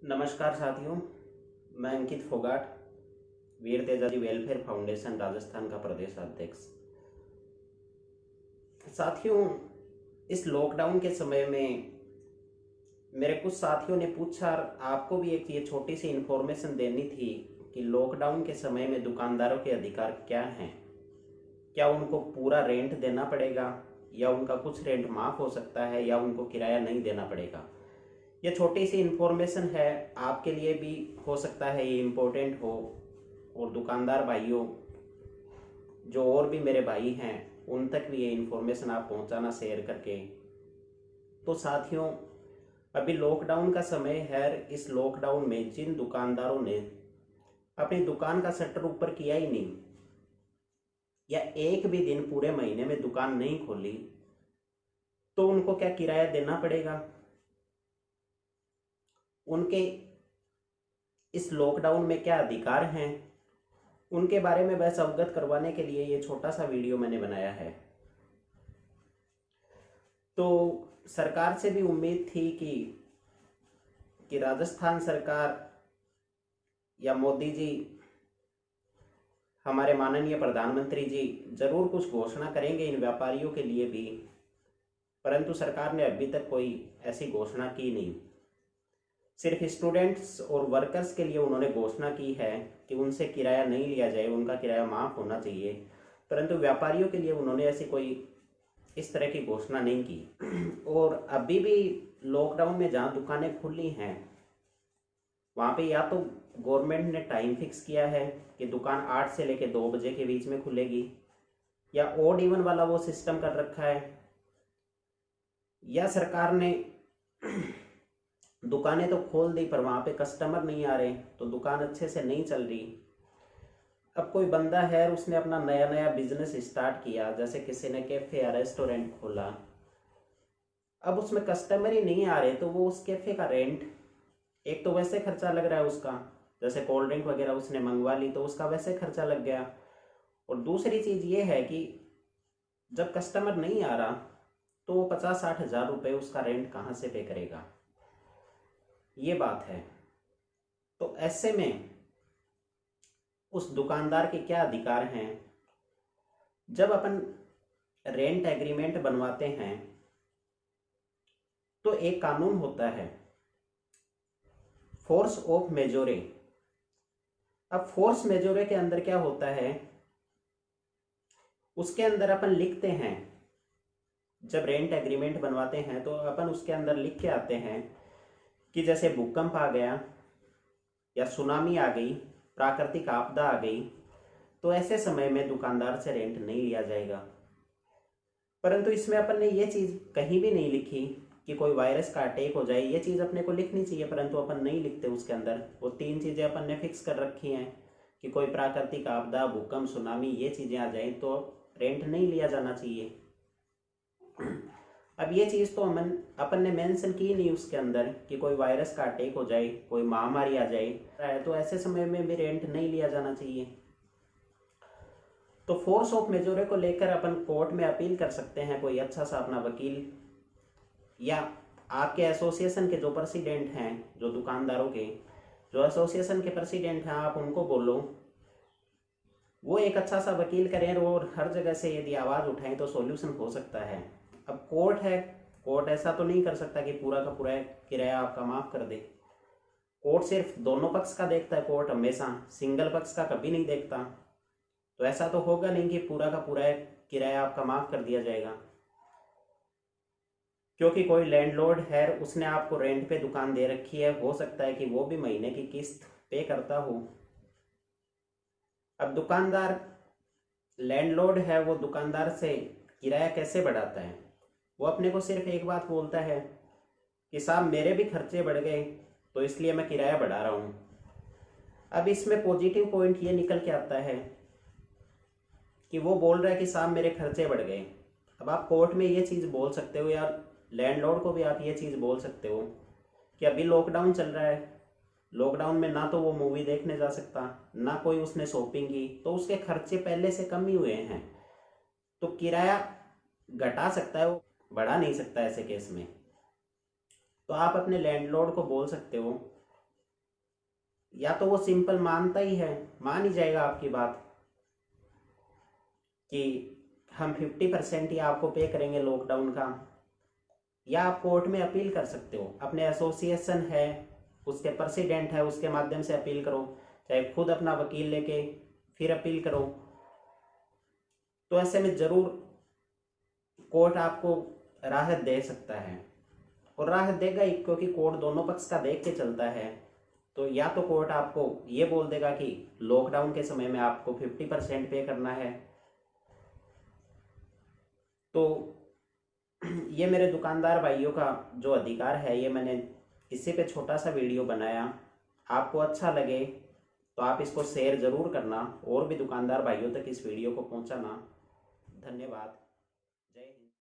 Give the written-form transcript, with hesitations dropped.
नमस्कार साथियों, मैं अंकित फोगाट, वीर तेजाजी वेलफेयर फाउंडेशन राजस्थान का प्रदेश अध्यक्ष। साथियों, इस लॉकडाउन के समय में मेरे कुछ साथियों ने पूछा, आपको भी एक ये छोटी सी इन्फॉर्मेशन देनी थी कि लॉकडाउन के समय में दुकानदारों के अधिकार क्या हैं। क्या उनको पूरा रेंट देना पड़ेगा या उनका कुछ रेंट माफ़ हो सकता है या उनको किराया नहीं देना पड़ेगा। ये छोटी सी इन्फॉर्मेशन है, आपके लिए भी हो सकता है ये इम्पोर्टेंट हो, और दुकानदार भाइयों जो और भी मेरे भाई हैं उन तक भी ये इन्फॉर्मेशन आप पहुंचाना शेयर करके। तो साथियों, अभी लॉकडाउन का समय है। इस लॉकडाउन में जिन दुकानदारों ने अपनी दुकान का शटर ऊपर किया ही नहीं या एक भी दिन पूरे महीने में दुकान नहीं खोली, तो उनको क्या किराया देना पड़ेगा। उनके इस लॉकडाउन में क्या अधिकार हैं, उनके बारे में बस अवगत करवाने के लिए ये छोटा सा वीडियो मैंने बनाया है। तो सरकार से भी उम्मीद थी कि राजस्थान सरकार या मोदी जी, हमारे माननीय प्रधानमंत्री जी जरूर कुछ घोषणा करेंगे इन व्यापारियों के लिए भी, परंतु सरकार ने अभी तक कोई ऐसी घोषणा की नहीं। सिर्फ स्टूडेंट्स और वर्कर्स के लिए उन्होंने घोषणा की है कि उनसे किराया नहीं लिया जाए, उनका किराया माफ़ होना चाहिए, परंतु व्यापारियों के लिए उन्होंने ऐसी कोई इस तरह की घोषणा नहीं की। और अभी भी लॉकडाउन में जहाँ दुकानें खुली हैं वहाँ पे या तो गवर्नमेंट ने टाइम फिक्स किया है कि दुकान 8 से लेकर 2 बजे के बीच में खुलेगी, या ओड इवन वाला वो सिस्टम कर रखा है, या सरकार ने दुकानें तो खोल दी पर वहाँ पे कस्टमर नहीं आ रहे तो दुकान अच्छे से नहीं चल रही। अब कोई बंदा है, उसने अपना नया नया बिजनेस स्टार्ट किया, जैसे किसी ने कैफ़े या रेस्टोरेंट खोला, अब उसमें कस्टमर ही नहीं आ रहे तो वो उस कैफ़े का रेंट, एक तो वैसे खर्चा लग रहा है उसका, जैसे कोल्ड ड्रिंक वगैरह उसने मंगवा ली तो उसका वैसे खर्चा लग गया, और दूसरी चीज़ ये है कि जब कस्टमर नहीं आ रहा तो वो 50-60 हज़ार रुपये उसका रेंट कहाँ से पे करेगा, ये बात है। तो ऐसे में उस दुकानदार के क्या अधिकार हैं। जब अपन रेंट एग्रीमेंट बनवाते हैं तो एक कानून होता है, फोर्स ऑफ मेजोरे। अब फोर्स मेजोरे के अंदर क्या होता है, उसके अंदर अपन लिखते हैं, जब रेंट एग्रीमेंट बनवाते हैं तो अपन उसके अंदर लिख के आते हैं कि जैसे भूकंप आ गया या सुनामी आ गई, प्राकृतिक आपदा आ गई, तो ऐसे समय में दुकानदार से रेंट नहीं लिया जाएगा। परंतु इसमें अपन ने ये चीज़ कहीं भी नहीं लिखी कि कोई वायरस का अटैक हो जाए, ये चीज़ अपने को लिखनी चाहिए, परंतु अपन नहीं लिखते उसके अंदर। वो 3 चीज़ें अपन ने फिक्स कर रखी हैं कि कोई प्राकृतिक आपदा, भूकंप, सुनामी, ये चीज़ें आ जाएं तो रेंट नहीं लिया जाना चाहिए। अब ये चीज़ तो अपन ने मेंशन की नहीं उसके अंदर कि कोई वायरस का अटैक हो जाए, कोई महामारी आ जाए, तो ऐसे समय में भी रेंट नहीं लिया जाना चाहिए। तो फोर्स ऑफ मेजोरे को लेकर अपन कोर्ट में अपील कर सकते हैं, कोई अच्छा सा अपना वकील या आपके एसोसिएशन के जो प्रेसिडेंट हैं, जो दुकानदारों के जो एसोसिएशन के प्रेसिडेंट हैं, आप उनको बोलो, वो एक अच्छा सा वकील करें और हर जगह से यदि आवाज़ उठाएं तो सॉल्यूशन हो सकता है। अब कोर्ट है, कोर्ट ऐसा तो नहीं कर सकता कि पूरा का पूरा किराया आपका माफ़ कर दे। कोर्ट सिर्फ दोनों पक्ष का देखता है, कोर्ट हमेशा सिंगल पक्ष का कभी नहीं देखता। तो ऐसा तो होगा नहीं कि पूरा का पूरा किराया आपका माफ़ कर दिया जाएगा, क्योंकि कोई लैंडलॉर्ड है, उसने आपको रेंट पे दुकान दे रखी है, हो सकता है कि वो भी महीने की किस्त पे करता हो। अब दुकानदार, लैंडलॉर्ड है, वो दुकानदार से किराया कैसे बढ़ाता है, वो अपने को सिर्फ एक बात बोलता है कि साहब मेरे भी खर्चे बढ़ गए तो इसलिए मैं किराया बढ़ा रहा हूँ। अब इसमें पॉजिटिव पॉइंट ये निकल के आता है कि वो बोल रहा है कि साहब मेरे खर्चे बढ़ गए। अब आप कोर्ट में ये चीज़ बोल सकते हो, या लैंडलॉर्ड को भी आप ये चीज़ बोल सकते हो कि अभी लॉकडाउन चल रहा है, लॉकडाउन में ना तो वो मूवी देखने जा सकता, ना कोई उसने शॉपिंग की, तो उसके खर्चे पहले से कम ही हुए हैं, तो किराया घटा सकता है, वो बढ़ा नहीं सकता ऐसे केस में। तो आप अपने लैंडलॉर्ड को बोल सकते हो या तो वो सिंपल मानता ही है, मान ही जाएगा आपकी बात कि हम 50% ही आपको पे करेंगे लॉकडाउन का, या आप कोर्ट में अपील कर सकते हो, अपने एसोसिएशन है उसके प्रेसिडेंट है उसके माध्यम से अपील करो, चाहे खुद अपना वकील लेके फिर अपील करो। तो ऐसे में ज़रूर कोर्ट आपको राहत दे सकता है, और राहत देगा ही, क्योंकि कोर्ट दोनों पक्ष का देख के चलता है। तो या तो कोर्ट आपको ये बोल देगा कि लॉकडाउन के समय में आपको 50% पे करना है। तो ये मेरे दुकानदार भाइयों का जो अधिकार है, ये मैंने इसी पे छोटा सा वीडियो बनाया। आपको अच्छा लगे तो आप इसको शेयर ज़रूर करना और भी दुकानदार भाइयों तक इस वीडियो को पहुंचाना। धन्यवाद।